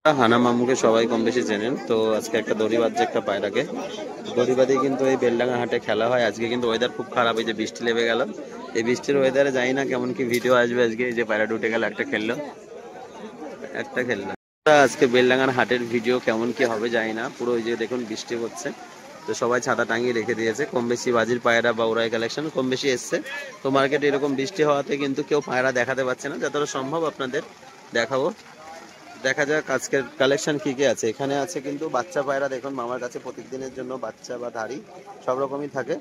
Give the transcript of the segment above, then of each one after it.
হানা মামুকে সবাই কম বেশি চেনেন। তো আজকে একটা দড়ি বাঁধছে একটা পায়রাকে। দড়ি বাঁধে কিন্তু এই বেলডাঙ্গা হাটে খেলা হয়। আজকে কিন্তু ওয়েদার খুব খারাপ, এই যে বৃষ্টি লেগে গেল। এই বৃষ্টির ওয়েদারে জানি না কেমন কি ভিডিও আসবে আজকে। এই যে পায়রা উঠে গেল, একটা খেললো। আজকে বেলডাঙ্গার হাটের ভিডিও কেমন কি হবে জানি না। পুরো ওই যে দেখুন বৃষ্টি হচ্ছে, তো সবাই ছাতা টাঙিয়ে রেখে দিয়েছে। কম বেশি বাজির পায়রা বা ওরাই কালেকশন কম বেশি এসছে। তো মার্কেটে এরকম বৃষ্টি হওয়াতে কিন্তু কেউ পায়রা দেখাতে পারছে না। যতটা সম্ভব আপনাদের দেখাবো। দেখা যাক আজকের কালেকশন কি কি আছে। এখানে আছে কিন্তু বাচ্চা পায়রা, দেখুন মামার কাছে প্রতিদিনের জন্য বাচ্চা বা ধাড়ি সব রকমই থাকে।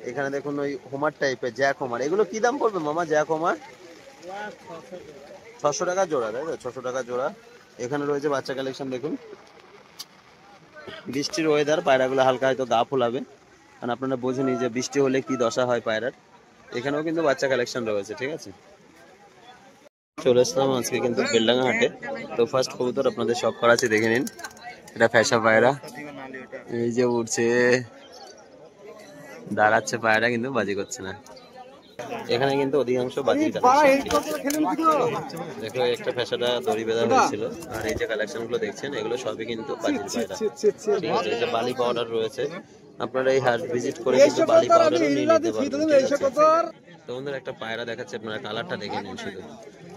এখানে দেখুন ওই হোমার টাইপের জ্যাক হোমার, এগুলো কি দাম পড়বে মামা? জ্যাক হোমার 600 টাকা জোড়া, তাই তো? 600 টাকা জোড়া। এখানে রয়েছে বাচ্চা কালেকশন। দেখুন বৃষ্টির ওয়েদার, পায়রাগুলো হালকা হয়তো গা ফোলাবে, কারণ আপনারা বোঝেনি যে বৃষ্টি হলে কি দশা হয় পায়রার। এখানেও কিন্তু বাচ্চা কালেকশন রয়েছে, ঠিক আছে। চলে আসলাম আজকে কিন্তু বেলডাঙ্গা হাটে। তো ফার্স্ট কবুতর আপনাদের শখ করা আছে, দেখে নিন। এটা ফ্যাশা পায়রা, এই যে উঠছে, দাঁড়াচ্ছে পায়রা কিন্তু বাজি করছে না। এখানে কিন্তু অধিকাংশ বাজি দেখো, একটা ফ্যাশাটা দড়ি বেঁধা হয়েছিল। আর এই যে কালেকশন গুলো দেখছেন, এগুলো সবই কিন্তু বাজির পায়রা, ঠিক আছে। এই যে বালি পাউডার রয়েছে, আপনারা এই হাট ভিজিট করে কিন্তু বালি পাউডারও নিয়ে নিতে পারবেন, ঠিক আছে। তো বন্ধুরা একটা পায়রা দেখাচ্ছে, আপনারা কালারটা দেখে নিন শুধু,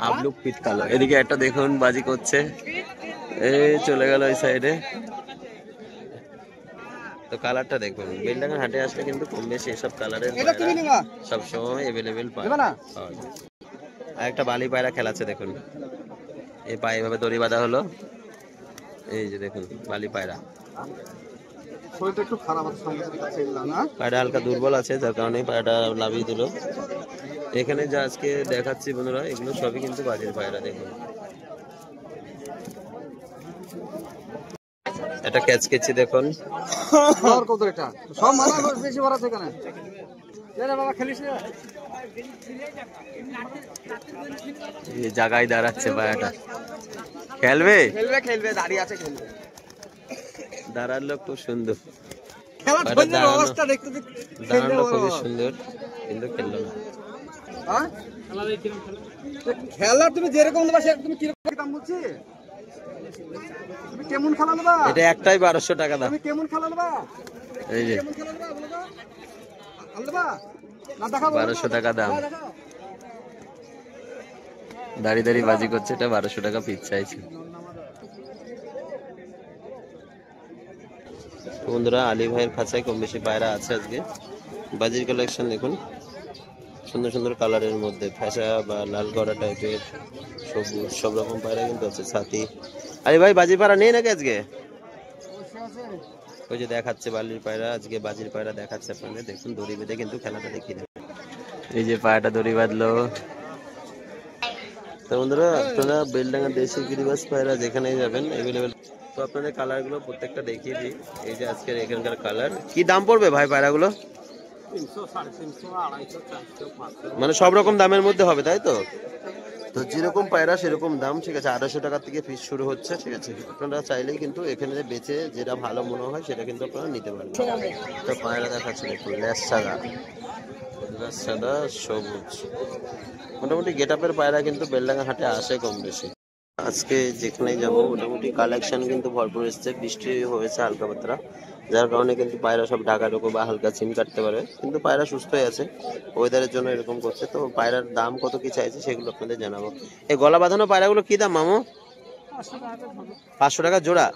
আবলুক পিট কালার। এদিকে একটা দেখুন বাজি করছে, এই চলে গেল ওই সাইডে। তো কালারটা দেখুন, বেলডাঙ্গা হাটে আসলে কিন্তু কম বেশি এসব কালারের পায়রা সবসময় অ্যাভেলেবেল পাওয়া যায়। আর একটা বালি পায়রা খেলাচ্ছে, দেখুন এই পায়ে এভাবে দড়ি বাঁধা হলো, এই যে দেখুন বালি পায়রা। পায়রা হালকা দুর্বল আছে, যার কারণে পায়রাটা লাভিয়ে দিল। এখানে যা আজকে দেখাচ্ছি বন্ধুরা, এগুলো সবই কিন্তু বাজির পায়রা। দেখুন এটা ক্যাচকেচি, দেখুন জায়গায় দাঁড়াচ্ছে পায়রাটা। খেলবে খেলবে দাঁড়িয়ে আছে, খেলবে দাঁড়ালো খুব সুন্দর, দাঁড়ানো খুবই সুন্দর, কিন্তু খেললো না। খেলা তুমি যেরকম তুমি কিরকম দাম বলছি, তুমি কেমন খেলা নেবা? এটা একটাই 1200 টাকা দাম। তুমি কেমন খেলা নেবা? এই যে 1200 টাকা দাম। দাঁড়িয়ে দাঁড়িয়ে বাজি করছে, এটা 1200 টাকা পিস চাইছে। বন্ধুরা আলী ভাইয়ের খাঁচায় কম বেশি পায়রা আছে আজকে। বাজির কালেকশন দেখুন, সুন্দর সুন্দর কালারের মধ্যে ফ্যাশা বা লাল গড়া টাইপের, সবুজ, সব রকম পায়রা কিন্তু আছে। ছাতি আলী ভাই বাজির পায়রা নেই নাকি আজকে? ওই যে দেখাচ্ছে বালির পায়রা, আজকে বাজির পায়রা দেখাচ্ছে আপনাদের। দেখুন দড়ি বেঁধে কিন্তু খেলাটা দেখিয়ে দেবে। এই যে পায়রাটা দড়ি বাঁধলো। তো বন্ধুরা আপনারা বেলডাঙ্গা দেশি গিরিবাজ পায়রা যেখানেই যাবেন অ্যাভেলেবেল। তো আপনাদের কালারগুলো প্রত্যেকটা দেখিয়ে দিই। এই যে আজকের এখানকার কালার, কি দাম পড়বে ভাই পায়রাগুলো? 300, 350, 250, 400, 500, মানে সব রকম দামের মধ্যে হবে, তাই তো? তো যেরকম পায়রা সেরকম দাম, ঠিক আছে। 250 টাকা থেকে পিস শুরু হচ্ছে, ঠিক আছে। আপনারা চাইলেই কিন্তু এখানে বেচে যেটা ভালো মনে হয় সেটা কিন্তু আপনারা নিতে পারবেন। তো পায়রা দেখাচ্ছে দেখুন, লেস সাদা সবুজ, মোটামুটি গেট আপের পায়রা কিন্তু বেলডাঙ্গা হাটে আসে কম বেশি। আজকে যেখানেই যাবো মোটামুটি কালেকশন কিন্তু ভরপুর এসছে। বৃষ্টি হয়েছে হালকা পাতলা, যার কারণে কিন্তু পায়রা সব ঢাকা ঢোকো বা হালকা চিন কাটতে পারে, কিন্তু পায়রা সুস্থই আছে। ওয়েদারের জন্য এরকম করছে। তো পায়রার দাম কত কি চাইছে সেগুলো আপনাদের জানাবো। এই গলা বাঁধানো পায়রাগুলো কি দাম মামু? 500 টাকা জোড়া,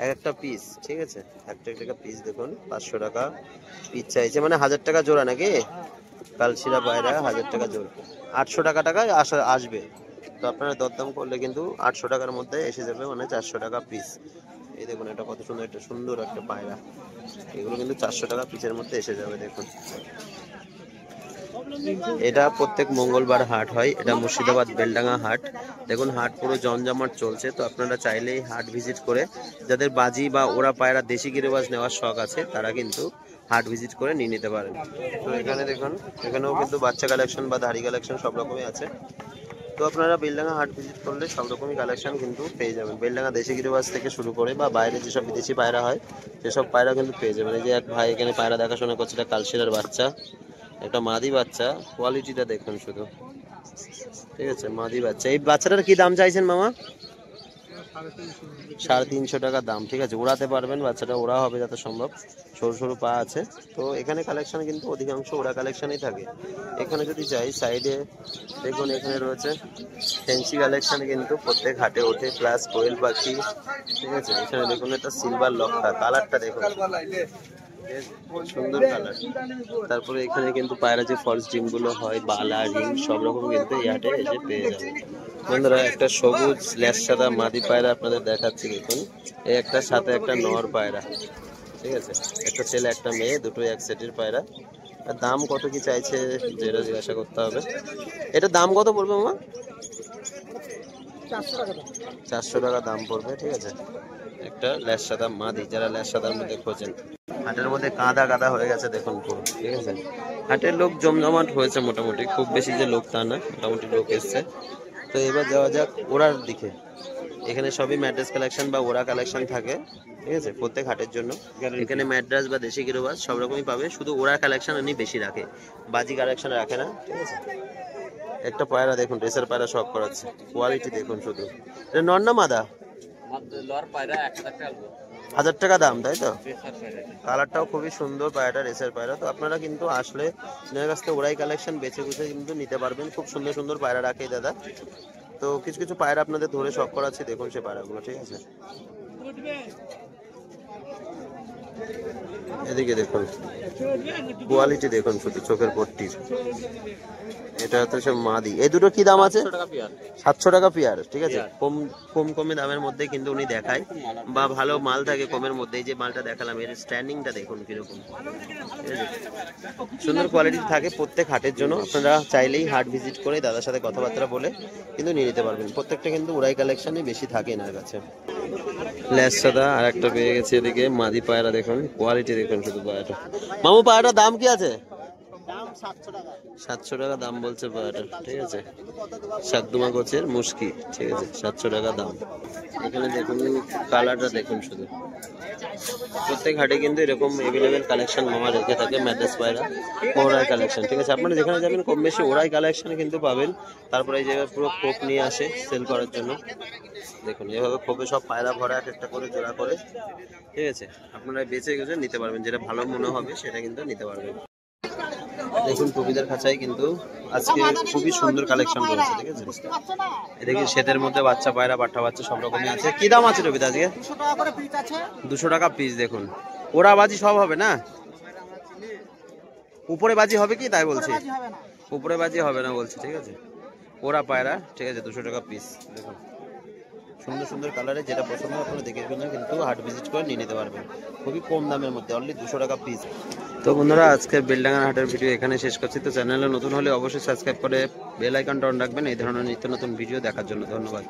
এক একটা পিস, ঠিক আছে। একটা একটা পিস দেখুন 500 টাকা পিস চাইছে, মানে 1000 টাকা জোড়া নাকি? কালশিরা পায়রা 1000 টাকা জোড়া, 800 টাকায় আসবে। তো আপনারা দরদাম করলে কিন্তু 800 টাকার মধ্যে এসে যাবে, মানে 400 টাকা পিস। এই দেখুন এটা কত সুন্দর, একটা সুন্দর একটা পায়রা। এগুলো কিন্তু 400 টাকা পিসের মধ্যে এসে যাবে। দেখুন এটা প্রত্যেক মঙ্গলবার হাট হয়, এটা মুর্শিদাবাদ বেলডাঙ্গা হাট। দেখুন হাট পুরো জমজমাট চলছে। তো আপনারা চাইলেই হাট ভিজিট করে, যাদের বাজি বা ওরা পায়রা দেশি গিরিবাজ নেওয়ার শখ আছে, তারা কিন্তু হাট ভিজিট করে নিয়ে নিতে পারেন। তো এখানে দেখুন, এখানেও কিন্তু বাচ্চা কালেকশন বা ধাড়ি কালেকশন সব রকমই আছে। তো আপনারা বেলডাঙ্গা হাট ভিজিট করলে সব রকমই কালেকশন কিন্তু পেয়ে যাবেন। বেলডাঙ্গা দেশি গিরিবাজ থেকে শুরু করে বা বাইরে যেসব বিদেশি পায়রা হয় সেসব পায়রা কিন্তু পেয়ে যাবেন। এই যে এক ভাই এখানে পায়রা দেখাশোনা করছে, এটা কালশিরার বাচ্চা, একটা মাদি বাচ্চা। কোয়ালিটিটা দেখুন শুধু, ঠিক আছে। মাদি বাচ্চা, এই বাচ্চাটার কি দাম চাইছেন মামা? 350 টাকা দাম, ঠিক আছে। ওড়াতে পারবেন, বাচ্চাটা ওড়া হবে যত সম্ভব, সরু সরু পা আছে। তো এখানে কালেকশন কিন্তু অধিকাংশ ওড়া কালেকশনই থাকে। এখানে যদি যাই সাইডে দেখুন, এখানে রয়েছে ফ্যান্সি কালেকশন কিন্তু প্রত্যেক হাটে ওঠে, প্লাস কোয়েল পাখি, ঠিক আছে। এখানে দেখুন একটা সিলভার লক্ষা, কালারটা দেখুন সুন্দর কালার। তারপরে এখানে কিন্তু পায়রা যে ফলস ডিম গুলো হয়, বালা রিং সব রকম কিন্তু এই হাটে এসে পেয়ে যাবে। বন্ধুরা একটা সবুজ ল্যাস সাদা মাদি পায়রা আপনাদের দেখাচ্ছি, দেখুন এই একটা সাথে একটা নর পায়রা, ঠিক আছে। একটা ছেলে একটা মেয়ে, দুটোই এক সেটের পায়রা। আর দাম কত কি চাইছে যেটা জিজ্ঞাসা করতে হবে। এটা দাম কত পড়বে মামা? 400 টাকা দাম পড়বে, ঠিক আছে। একটা ল্যাস সাদা মাদি, যারা ল্যাস সাদার মধ্যে খোঁজেন। হাটের মধ্যে কাদা কাদা হয়ে গেছে দেখুন পুরো, ঠিক আছে। হাটের লোক জমজমাট হয়েছে মোটামুটি, খুব বেশি যে লোক তা না, মোটামুটি লোক এসছে। তো এবার যাওয়া যাক ওড়ার দিকে। এখানে সবই ম্যাড্রাস কালেকশন বা ওড়া কালেকশন থাকে, ঠিক আছে, প্রত্যেক হাটের জন্য। এখানে ম্যাড্রাস বা দেশি গিরোবাজ সব রকমই পাবে, শুধু ওড়া কালেকশন উনি বেশি রাখে, বাজি কালেকশন রাখে না, ঠিক আছে। একটা পায়রা দেখুন, রেসার পায়রা শখ করাচ্ছে, কোয়ালিটি দেখুন শুধু। এটা নর না মাদা? 1000 টাকা দাম, তাই তো। কালারটাও খুবই সুন্দর পায়রাটা, রেসার পায়রা। তো আপনারা কিন্তু আসলে এনার কাছ থেকে ওড়াই কালেকশন বেছে বুঝে কিন্তু নিতে পারবেন, খুব সুন্দর সুন্দর পায়রা রাখে দাদা। তো কিছু কিছু পায়রা আপনাদের ধরে শখ করাচ্ছি, দেখুন সে পায়রাগুলো, ঠিক আছে। এদিকে দেখুন কোয়ালিটি দেখুন শুধু, চোখের পট্টির। এটা হচ্ছে মাদি। এই দুটো কি দাম আছে? 700 টাকা পেয়ার, ঠিক আছে। কমে দামের মধ্যে কিন্তু উনি দেখায়, বা ভালো মাল থাকে কমের মধ্যে। এই যে মালটা দেখালাম, এর স্ট্যান্ডিংটা দেখুন কিরকম, ঠিক আছে। সুন্দর কোয়ালিটি থাকে প্রত্যেক হাটের জন্য। আপনারা চাইলেই হাট ভিজিট করে দাদার সাথে কথাবার্তা বলে কিন্তু নিয়ে নিতে পারবেন। প্রত্যেকটা কিন্তু ওড়াই কালেকশনই বেশি থাকে এনার কাছে। ল্যাস সাদা আর একটা পেয়ে গেছে এদিকে মাদি পায়রা, দেখুন কোয়ালিটি দেখুন শুধু পায়রাটা। মামু পায়রাটার দাম কি আছে? 700 টাকা দাম বলছে পায়রাটা, ঠিক আছে। সাকদুমা গোছের মুশকি, ঠিক আছে, 700 টাকা দাম। এখানে দেখুন কালারটা দেখুন শুধু। প্রত্যেক হাটে কিন্তু এরকম এভেলেবেল কালেকশন মামা রেখে থাকে, ম্যাড্রাস পায়রা, ওড়াই কালেকশন, ঠিক আছে। আপনারা যেখানে যাবেন কম বেশি ওড়াই কালেকশন কিন্তু পাবেন। তারপরে এই জায়গায় পুরো খোপ নিয়ে আসে সেল করার জন্য, দেখুন এভাবে খোপে সব পায়রা ভরা, এক একটা করে জোড়া করে, ঠিক আছে। আপনারা বেছে গেছে নিতে পারবেন, যেটা ভালো মনে হবে সেটা কিন্তু নিতে পারবেন। দেখুন টুপিদের খাঁচায় কিন্তু আজকে খুবই সুন্দর কালেকশন রয়েছে, ঠিক আছে। এদিকে শীতের মধ্যে বাচ্চা পায়রা, পাঠা বাচ্চা সব রকমই আছে। কি দাম আছে টুপিতে আজকে? 200 টাকা পিস। দেখুন ওরা বাজি সব হবে না, উপরে বাজি হবে কি তাই বলছি, উপরে বাজি হবে না বলছি, ঠিক আছে। ওরা পায়রা, ঠিক আছে, 200 টাকা পিস। দেখুন সুন্দর সুন্দর কালারে, যেটা পছন্দ আপনারা দেখে শুনে কিন্তু হাট ভিজিট করে নিয়ে নিতে পারবেন, খুবই কম দামের মধ্যে, অনলি 200 টাকা পিস। তো বন্ধুরা আজকের বেলডাঙ্গা হাটের ভিডিও এখানে শেষ করছি। তো চ্যানেলে নতুন হলে অবশ্যই সাবস্ক্রাইব করে বেল আইকনটা অন রাখবেন এই ধরনের নিত্য নতুন ভিডিও দেখার জন্য। ধন্যবাদ।